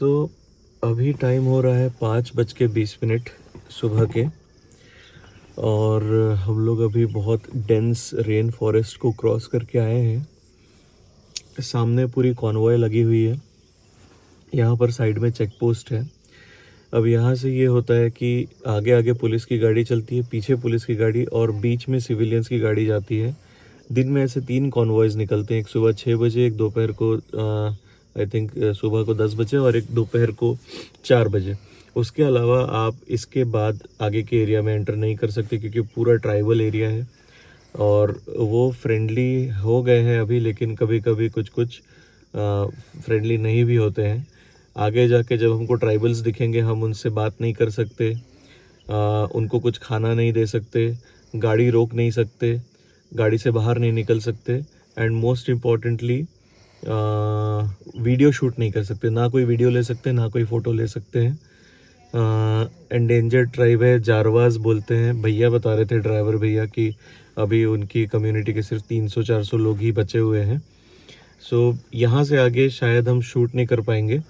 तो अभी टाइम हो रहा है 5:20 सुबह के, और हम लोग अभी बहुत डेंस रेन फॉरेस्ट को क्रॉस करके आए हैं। सामने पूरी कॉन्वॉय लगी हुई है, यहाँ पर साइड में चेक पोस्ट है। अब यहाँ से ये होता है कि आगे आगे पुलिस की गाड़ी चलती है, पीछे पुलिस की गाड़ी, और बीच में सिविलियंस की गाड़ी जाती है। दिन में ऐसे 3 कॉन्वॉयज़ निकलते हैं, एक सुबह 6 बजे, एक दोपहर को आई थिंक सुबह को 10 बजे, और एक दोपहर को 4 बजे। उसके अलावा आप इसके बाद आगे के एरिया में एंटर नहीं कर सकते, क्योंकि पूरा ट्राइबल एरिया है और वो फ्रेंडली हो गए हैं अभी, लेकिन कभी कभी कुछ कुछ फ्रेंडली नहीं भी होते हैं। आगे जाके जब हमको ट्राइबल्स दिखेंगे, हम उनसे बात नहीं कर सकते, उनको कुछ खाना नहीं दे सकते, गाड़ी रोक नहीं सकते, गाड़ी से बाहर नहीं निकल सकते, and most importantly video shoot नहीं कर सकते। ना कोई वीडियो ले सकते, ना कोई फ़ोटो ले सकते हैं। एंडेंजर्ड ट्राइब है, जारवाज बोलते हैं। भैया बता रहे थे, ड्राइवर भैया, कि अभी उनकी कम्युनिटी के सिर्फ 300-400 लोग ही बचे हुए हैं। सो यहाँ से आगे शायद हम शूट नहीं कर पाएंगे,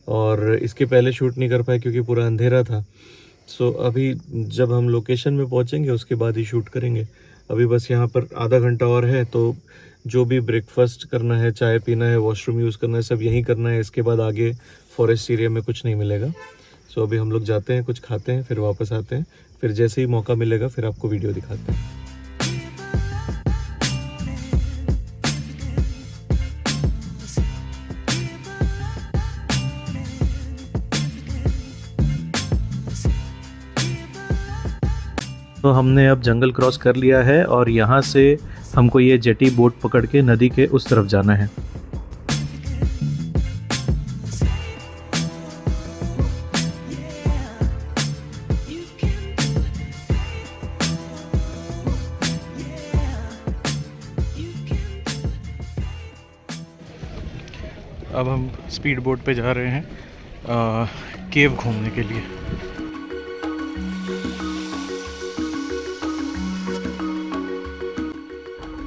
और इसके पहले शूट नहीं कर पाए क्योंकि पूरा अंधेरा था। सो अभी जब हम लोकेशन में पहुँचेंगे उसके बाद ही शूट करेंगे। अभी बस यहाँ पर आधा घंटा और है, तो जो भी ब्रेकफास्ट करना है, चाय पीना है, वॉशरूम यूज़ करना है, सब यहीं करना है। इसके बाद आगे फॉरेस्ट एरिया में कुछ नहीं मिलेगा। सो अभी हम लोग जाते हैं, कुछ खाते हैं, फिर वापस आते हैं। फिर जैसे ही मौका मिलेगा फिर आपको वीडियो दिखाते हैं। तो हमने अब जंगल क्रॉस कर लिया है, और यहाँ से हमको ये जेटी बोट पकड़ के नदी के उस तरफ जाना है। अब हम स्पीड बोट पे जा रहे हैं केव घूमने के लिए।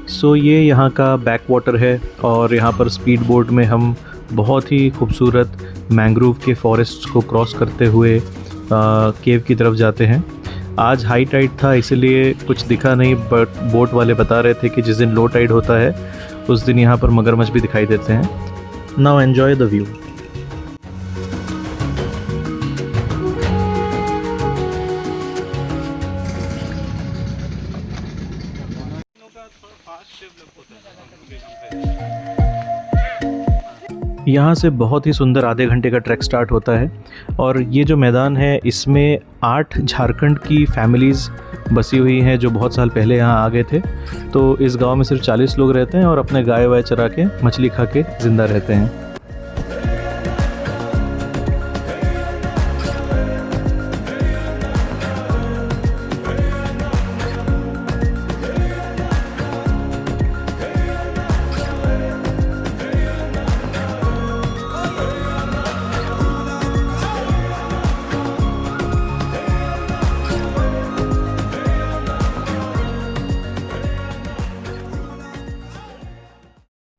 सो ये यहाँ का बैक वाटर है, और यहाँ पर स्पीड बोट में हम बहुत ही खूबसूरत मैंग्रोव के फॉरेस्ट को क्रॉस करते हुए केव की तरफ जाते हैं। आज हाई टाइड था, इसलिए कुछ दिखा नहीं, बट बोट वाले बता रहे थे कि जिस दिन लो टाइड होता है उस दिन यहाँ पर मगरमच्छ भी दिखाई देते हैं। Now enjoy the view. यहाँ से बहुत ही सुंदर आधे घंटे का ट्रैक स्टार्ट होता है, और ये जो मैदान है इसमें 8 झारखंड की फैमिलीज़ बसी हुई हैं जो बहुत साल पहले यहाँ आ गए थे। तो इस गांव में सिर्फ 40 लोग रहते हैं, और अपने गाय वाय चरा के मछली खा के ज़िंदा रहते हैं।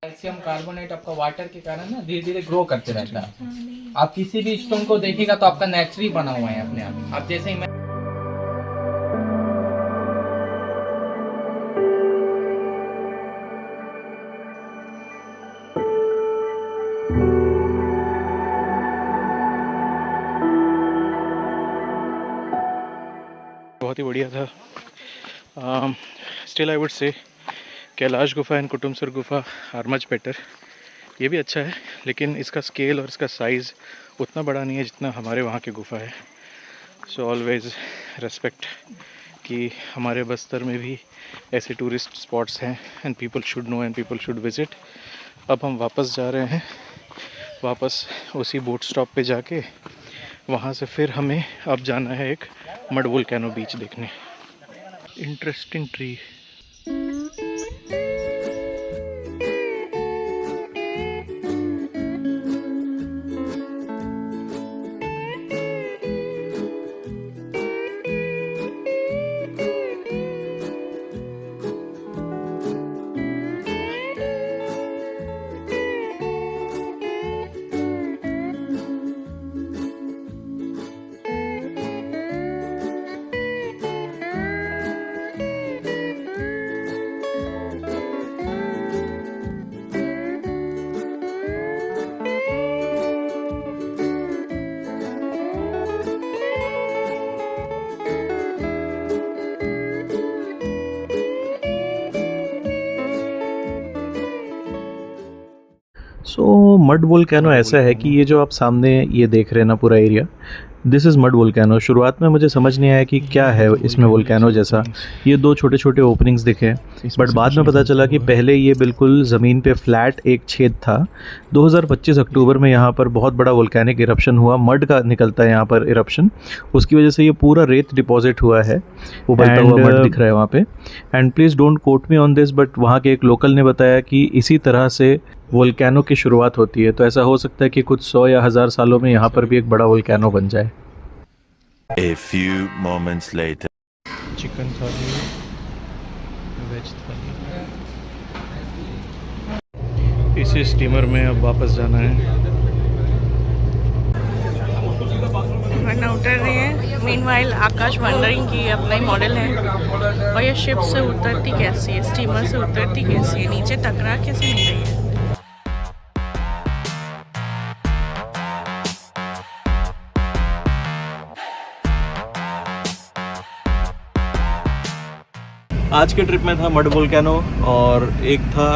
कैल्शियम कार्बोनेट आपका वाटर के कारण ना धीरे धीरे ग्रो करते रहता है। आप किसी भी स्टोन को देखिएगा तो आपका नेचुरली बना हुआ है अपने आप। आप जैसे ही बहुत ही बढ़िया था। Still I would say Kailash गुफा एंड कुटुमसर गुफा आर मच बेटर। ये भी अच्छा है, लेकिन इसका स्केल और इसका साइज़ उतना बड़ा नहीं है जितना हमारे वहाँ की गुफा है। सो ऑलवेज़ रेस्पेक्ट कि हमारे बस्तर में भी ऐसे टूरिस्ट स्पॉट्स हैं, and people should know and people should visit. अब हम वापस जा रहे हैं, वापस उसी बोट स्टॉप पे जाके वहाँ से फिर हमें अब जाना है एक मड वोल्केनो बीच देखने। Interesting tree. So mud volcano ऐसा है कि ये जो आप सामने ये देख रहे हैं ना पूरा area, this is mud volcano. शुरुआत में मुझे समझ नहीं आया कि क्या है इसमें वोल्केनो जैसा, ये दो छोटे छोटे ओपनिंग्स दिखे, बट बाद में पता चला कि पहले ये बिल्कुल ज़मीन पे फ्लैट एक छेद था। 2025 अक्टूबर में यहाँ पर बहुत बड़ा वोल्केनिक इरप्शन हुआ, मड का निकलता है यहाँ पर इरप्शन, उसकी वजह से ये पूरा रेत डिपॉजिट हुआ है, उबलता हुआ मड दिख रहा है वहाँ पे। And please don't quote me on this, but वहाँ के एक लोकल ने बताया कि इसी तरह से वोल्केनो की शुरुआत होती है, तो ऐसा हो सकता है कि कुछ 100 या 1000 सालों में यहाँ पर भी एक बड़ा वोल्केनो बन जाए। A few moments later. Chicken थाली, वेज थाली। इसी स्टीमर में अब वापस जाना है। वरना उतर रहे हैं। मीनवाइल आकाश वंडरिंग की अपना ही मॉडल है, और ये शिप से उतरती कैसी है, स्टीमर से उतरती कैसी है, नीचे टकरा कैसे नहीं रही है। आज के ट्रिप में था मड वोल्केनो और एक था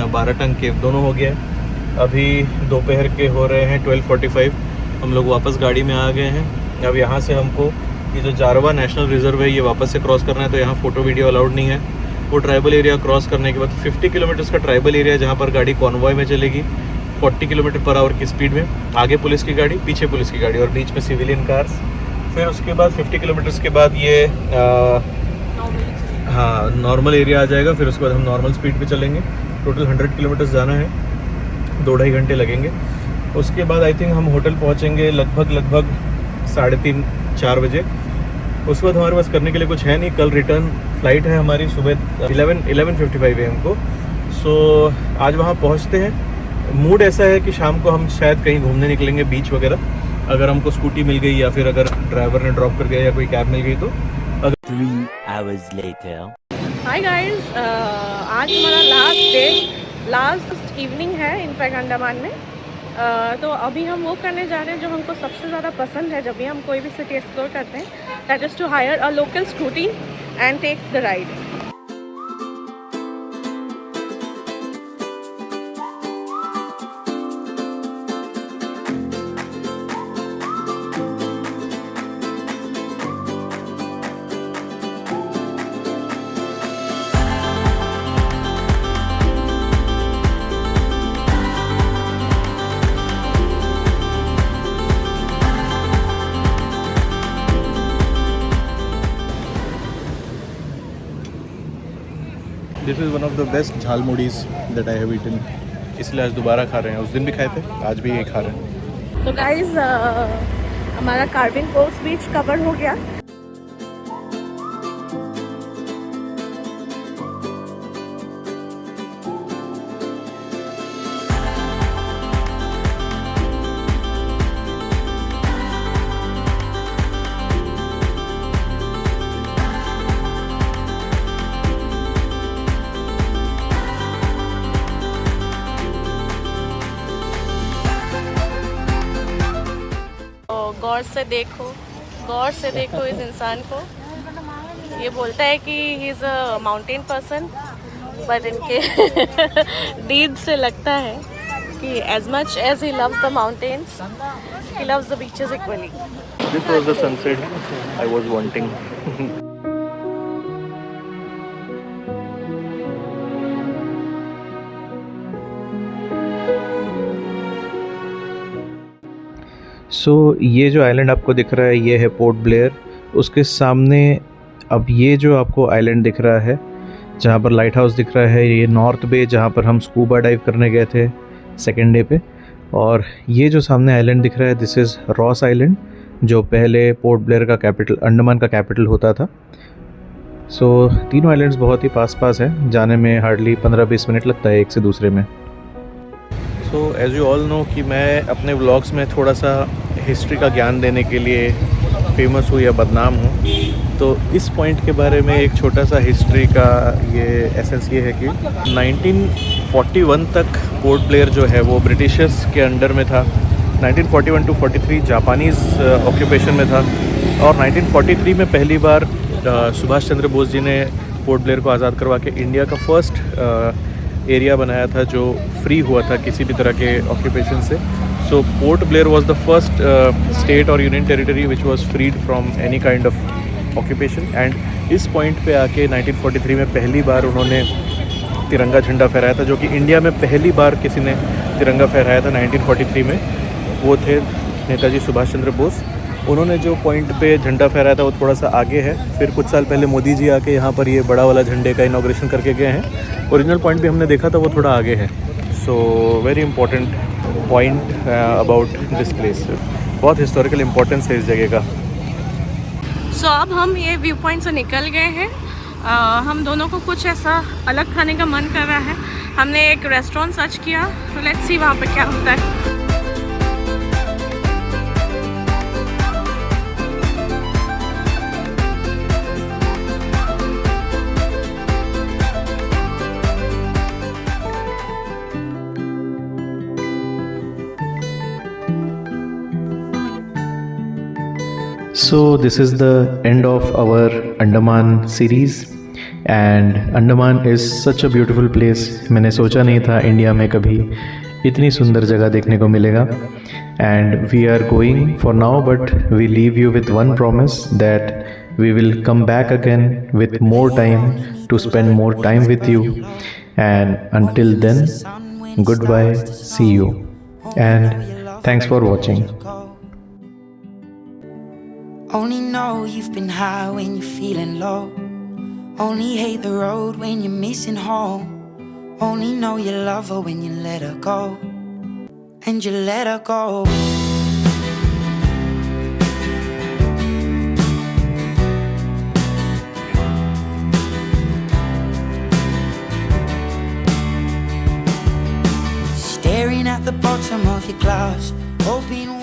12 टंग केव, दोनों हो गया। अभी दोपहर के हो रहे हैं 12:45, हम लोग वापस गाड़ी में आ गए हैं। अब यहाँ से हमको ये जो जारवा नेशनल रिजर्व है ये वापस से क्रॉस करना है, तो यहाँ फ़ोटो वीडियो अलाउड नहीं है। वो ट्राइबल एरिया क्रॉस करने के बाद 50 किलोमीटर्स का ट्राइबल एरिया, जहाँ पर गाड़ी कॉन्वॉय में चलेगी 40 किलोमीटर पर आवर की स्पीड में, आगे पुलिस की गाड़ी, पीछे पुलिस की गाड़ी और बीच में सिविलियन कार्स। फिर उसके बाद 50 किलोमीटर्स के बाद ये हाँ नॉर्मल एरिया आ जाएगा। फिर उसके बाद हम नॉर्मल स्पीड पे चलेंगे। टोटल 100 किलोमीटर्स जाना है, 2-2.5 घंटे लगेंगे। उसके बाद आई थिंक हम होटल पहुंचेंगे लगभग 3:30-4 बजे। उसके बाद हमारे पास करने के लिए कुछ है नहीं। कल रिटर्न फ्लाइट है हमारी सुबह 11:55 AM को। सो आज वहाँ पहुँचते हैं। मूड ऐसा है कि शाम को हम शायद कहीं घूमने निकलेंगे, बीच वगैरह, अगर हमको स्कूटी मिल गई या फिर अगर ड्राइवर ने ड्रॉप कर दिया या कोई कैब मिल गई तो। 3 hours later. हाय गाइस, आज हमारा लास्ट इवनिंग है इनफैक्ट अंडमान में। तो अभी हम वो करने जा रहे हैं जो हमको सबसे ज़्यादा पसंद है जब भी हम कोई भी सिटी एक्सप्लोर करते हैं, that is to hire a local scooty and take the ride. This is one of the best jhalmuris that I have eaten, इसलिए आज दोबारा खा रहे हैं। उस दिन भी खाए थे, आज भी यही खा रहे हैं। तो गाइस हमारा कार्विंग कोस्ट बीच कवर हो गया। गौर से देखो इस इंसान को। ये बोलता है कि he is a mountain person, but इनके डीड से लगता है कि as much as he loves the mountains, he loves the beaches equally. This was the sunset I was wanting. So ये जो आइलैंड आपको दिख रहा है ये है पोर्ट ब्लेयर। उसके सामने अब ये जो आपको आइलैंड दिख रहा है जहाँ पर लाइट हाउस दिख रहा है, ये नॉर्थ बे जहाँ पर हम स्कूबा डाइव करने गए थे सेकेंड डे पे। और ये जो सामने आइलैंड दिख रहा है दिस इज़ रॉस आइलैंड, जो पहले पोर्ट ब्लेयर का कैपिटल, अंडमान का कैपिटल होता था। सो तीनों आइलैंड्स बहुत ही पास पास हैं, जाने में हार्डली 15-20 मिनट लगता है एक से दूसरे में। So as you all know कि मैं अपने व्लॉग्स में थोड़ा सा हिस्ट्री का ज्ञान देने के लिए फेमस हूँ या बदनाम हूँ, तो इस पॉइंट के बारे में एक छोटा सा हिस्ट्री का ये एसेंस ये है कि 1941 तक पोर्ट ब्लेयर जो है वो ब्रिटिशर्स के अंडर में था। 1941 to 43 जापानीज़ ऑक्यूपेशन में था। और 1943 में पहली बार सुभाष चंद्र बोस जी ने पोर्ट ब्लेयर को आज़ाद करवा के इंडिया का फर्स्ट एरिया बनाया था जो फ्री हुआ था किसी भी तरह के ऑक्यूपेशन से. So Port Blair was the first state और union territory which was freed from any kind of occupation. And इस पॉइंट पे आके 1943 में पहली बार उन्होंने तिरंगा झंडा फहराया था, जो कि इंडिया में पहली बार किसी ने तिरंगा फहराया था 1943 में. वो थे नेताजी सुभाष चंद्र बोस. उन्होंने जो पॉइंट पे झंडा फहराया था वो थोड़ा सा आगे है. फिर कुछ साल पहले मोदी जी आके यहाँ पर ये बड़ा वाला झंडे का इनॉग्रेशन करके गए हैं. ओरिजिनल पॉइंट भी हमने देखा था, वो थोड़ा आगे है. So very important point about this place. बहुत हिस्टोरिकल इम्पोर्टेंस है इस जगह का. सो अब हम ये व्यू पॉइंट से निकल गए हैं. हम दोनों को कुछ ऐसा अलग खाने का मन कर रहा है. हमने एक रेस्टोरेंट सर्च किया, तो लेट्स सी वहाँ पे क्या होता है. So this is the end of our Andaman series and Andaman is such a beautiful place. मैंने सोचा नहीं था इंडिया में कभी इतनी सुंदर जगह देखने को मिलेगा. And we are going for now, but we leave you with one promise that we will come back again with more time to spend more time with you. And until then, goodbye, see you, and thanks for watching. Only know you've been high when you're feeling low. Only hate the road when you're missing home. Only know you love her when you let her go. And you let her go. Staring at the bottom of your glass, hoping